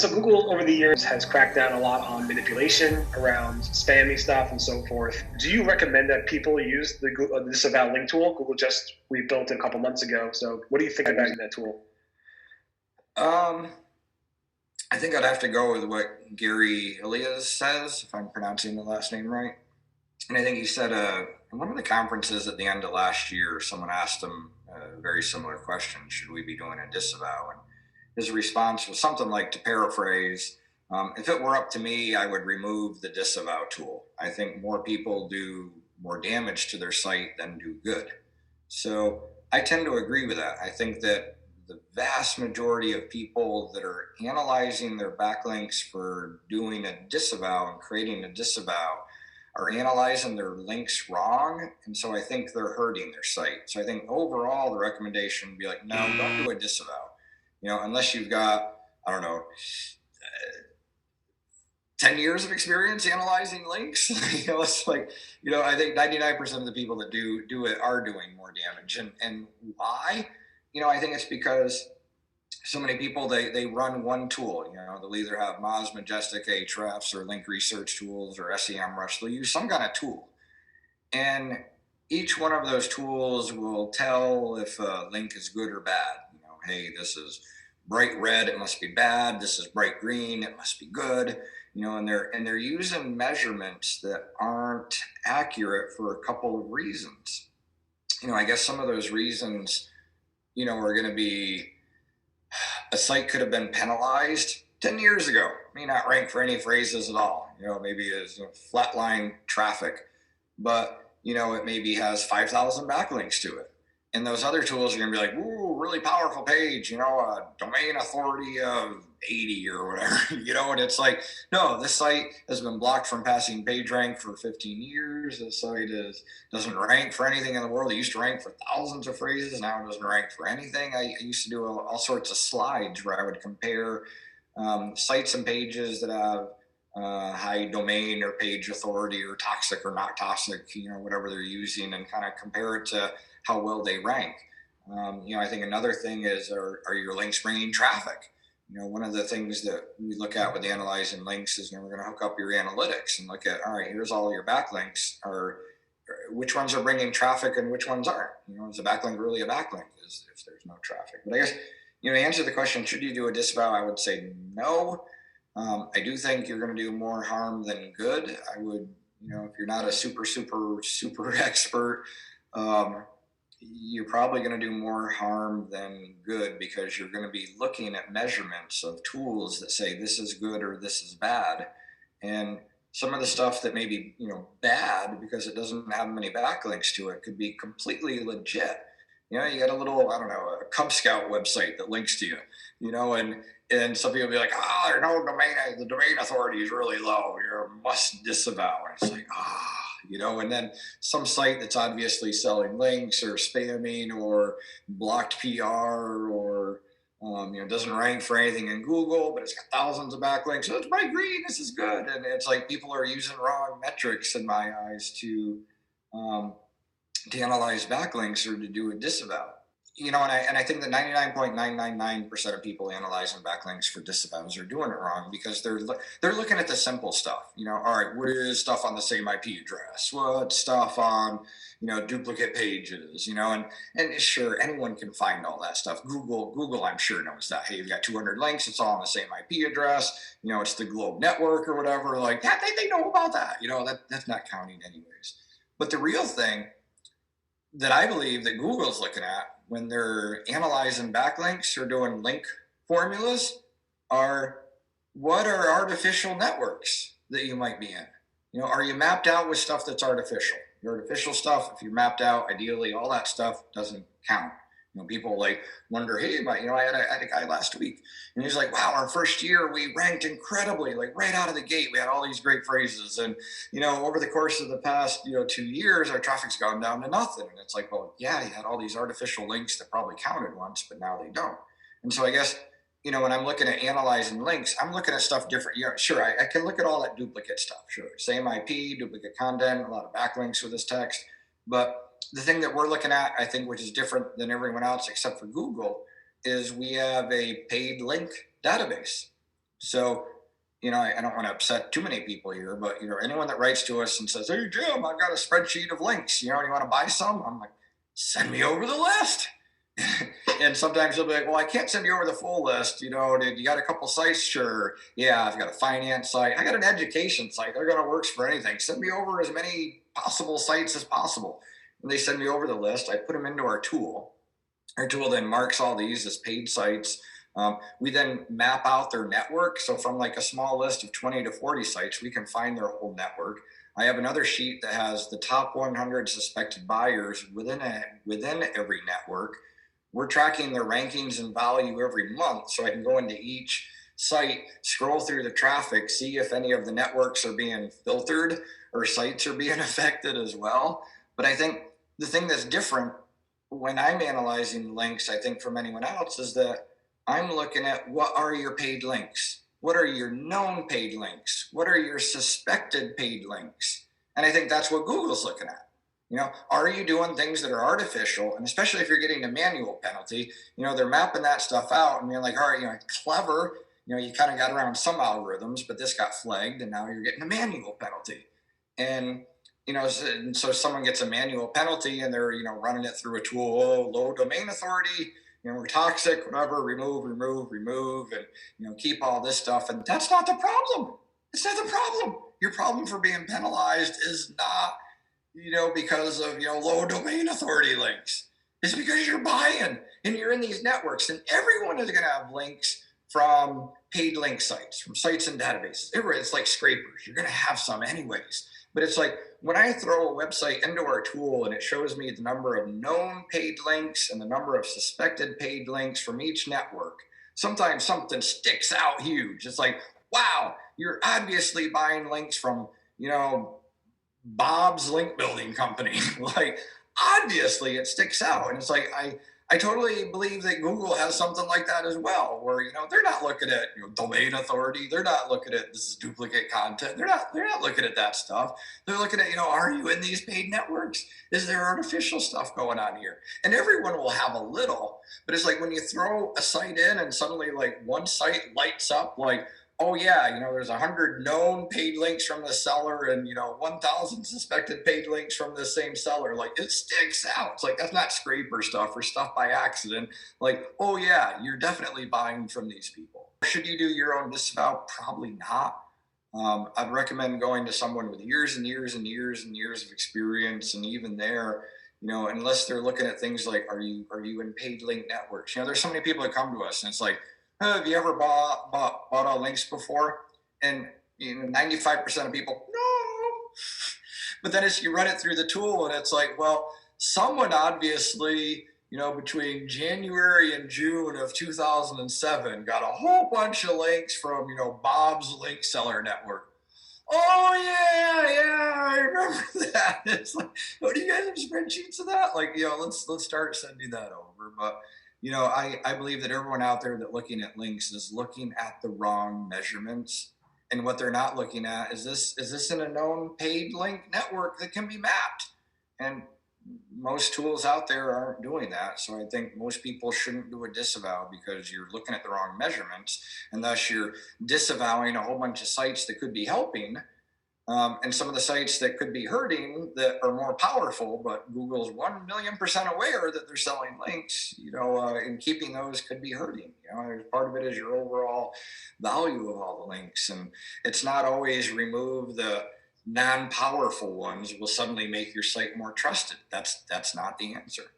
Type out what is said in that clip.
So Google over the years has cracked down a lot on manipulation around spammy stuff and so forth. Do you recommend that people use the disavow link tool? Google just rebuilt it a couple months ago. So what do you think about using that tool? Um, I think I'd have to go with what Gary Ilias says, if I'm pronouncing the last name right. And I think he said in one of the conferences at the end of last year, someone asked him a very similar question: should we be doing a disavow? And his response was something like, to paraphrase, if it were up to me, I would remove the disavow tool. I think more people do more damage to their site than do good. So I tend to agree with that. I think that the vast majority of people that are analyzing their backlinks for doing a disavow and creating a disavow are analyzing their links wrong. And so I think they're hurting their site. So I think overall the recommendation would be like, no, don't do a disavow. Unless you've got, I don't know, 10 years of experience analyzing links. It's like, I think 99% of the people that do it are doing more damage. And why? I think it's because so many people, they run one tool. They'll either have Moz, Majestic, Ahrefs, or link research tools, or SEMrush. They'll use some kind of tool, and each one of those tools will tell if a link is good or bad. Hey, this is bright red, it must be bad. This is bright green, it must be good. And they're using measurements that aren't accurate for a couple of reasons. I guess some of those reasons, are going to be, a site could have been penalized 10 years ago, may not rank for any phrases at all. Maybe as flatline traffic, but it maybe has 5,000 backlinks to it. And those other tools are going to be like, ooh, really powerful page, a domain authority of 80 or whatever, and it's like, no, this site has been blocked from passing PageRank for 15 years. This site doesn't rank for anything in the world. It used to rank for thousands of phrases. Now it doesn't rank for anything. I used to do all sorts of slides where I would compare sites and pages that have high domain or page authority or toxic or not toxic, whatever they're using, and kind of compare it to how well they rank. I think another thing is, are your links bringing traffic? One of the things that we look at with analyzing links is, we're going to hook up your analytics and look at, all right, here's all your backlinks. Which ones are bringing traffic and which ones aren't? Is a backlink really a backlink if there's no traffic? But I guess, to answer the question, should you do a disavow? I would say no. I do think you're going to do more harm than good. I would, if you're not a super expert, you're probably going to do more harm than good, because you're going to be looking at measurements of tools that say this is good or this is bad. And some of the stuff that may be, bad because it doesn't have many backlinks to it could be completely legit. You got a little, I don't know, a Cub Scout website that links to you, and some people will be like, there's no domain, the domain authority is really low. You're a must disavow. And it's like, and then some site that's obviously selling links or spamming or blocked PR or, doesn't rank for anything in Google, but it's got thousands of backlinks. So it's bright green, this is good. And it's like people are using wrong metrics in my eyes to analyze backlinks or to do a disavow. And I think that 99.999% of people analyzing backlinks for disavows are doing it wrong, because they're looking at the simple stuff. All right, what is stuff on the same IP address? What stuff on, duplicate pages? And sure, anyone can find all that stuff. Google, I'm sure knows that. Hey, you've got 200 links. It's all on the same IP address. It's the Globe network or whatever. Like, yeah, they know about that. That's not counting anyways. But the real thing that I believe that Google's looking at when they're analyzing backlinks or doing link formulas are, what are artificial networks that you might be in? Are you mapped out with stuff that's artificial? Your artificial stuff, if you're mapped out, ideally all that stuff doesn't count. People like wonder, hey, but I had a guy last week, and he's like, wow, our first year we ranked incredibly, like right out of the gate, we had all these great phrases, and over the course of the past 2 years, our traffic's gone down to nothing. And it's like, well, yeah, you had all these artificial links that probably counted once, but now they don't. And so I guess when I'm looking at analyzing links, I'm looking at stuff different. Sure, I can look at all that duplicate stuff. Sure, same IP, duplicate content, a lot of backlinks with this text, but the thing that we're looking at, I think, which is different than everyone else except for Google, is we have a paid link database. So, I don't want to upset too many people here, but anyone that writes to us and says, "Hey Jim, I've got a spreadsheet of links. Do you want to buy some?" I'm like, "Send me over the list." And sometimes they'll be like, "Well, I can't send you over the full list. Did you got a couple sites? Sure. Yeah, I've got a finance site. I got an education site. They're gonna works for anything. Send me over as many possible sites as possible." And they send me over the list. I put them into our tool. Our tool then marks all these as paid sites. We then map out their network. So from like a small list of 20 to 40 sites, we can find their whole network. I have another sheet that has the top 100 suspected buyers within every network. We're tracking their rankings and value every month, so I can go into each site, scroll through the traffic, see if any of the networks are being filtered or sites are being affected as well. But I think the thing that's different when I'm analyzing links, I think from anyone else, is that I'm looking at what are your paid links? What are your known paid links? What are your suspected paid links? And I think that's what Google's looking at. Are you doing things that are artificial? And especially if you're getting a manual penalty, they're mapping that stuff out and you're like, all right, clever. You kind of got around some algorithms, but this got flagged and now you're getting a manual penalty. And so someone gets a manual penalty and they're running it through a tool. Oh, low domain authority, we're toxic, whatever, remove, and keep all this stuff. And that's not the problem. It's not the problem. Your problem for being penalized is not because of low domain authority links. It's because you're buying and you're in these networks, and everyone is going to have links from paid link sites, from sites and databases. It's like scrapers. You're going to have some anyways. But it's like when I throw a website into our tool and it shows me the number of known paid links and the number of suspected paid links from each network, sometimes something sticks out huge. It's like, wow, you're obviously buying links from, Bob's link building company. Like, obviously it sticks out. And it's like, I totally believe that Google has something like that as well, where they're not looking at domain authority, they're not looking at this is duplicate content, they're not looking at that stuff. They're looking at are you in these paid networks? Is there artificial stuff going on here? And everyone will have a little, but it's like when you throw a site in and suddenly like one site lights up like, oh yeah, there's 100 known paid links from the seller and 1,000 suspected paid links from the same seller. Like it sticks out. It's like that's not scraper stuff or stuff by accident. Like, oh yeah, you're definitely buying from these people. Should you do your own disavow? Probably not. I'd recommend going to someone with years and years and years and years of experience, and even there, unless they're looking at things like, are you in paid link networks? There's so many people that come to us, and it's like, have you ever bought all links before? And 95% of people, no. But then as you run it through the tool, and it's like, well, someone obviously, between January and June of 2007, got a whole bunch of links from, Bob's link seller network. Oh yeah, I remember that. It's like, oh, do you guys have spreadsheets of that? Like, let's start sending that over. But I believe that everyone out there that looking at links is looking at the wrong measurements. And what they're not looking at is this in a known paid link network that can be mapped? And most tools out there aren't doing that. So I think most people shouldn't do a disavow because you're looking at the wrong measurements, and thus you're disavowing a whole bunch of sites that could be helping. And some of the sites that could be hurting that are more powerful, but Google's 1,000,000% aware that they're selling links, and keeping those could be hurting. Part of it is your overall value of all the links. And it's not always remove the non-powerful ones will suddenly make your site more trusted. That's not the answer.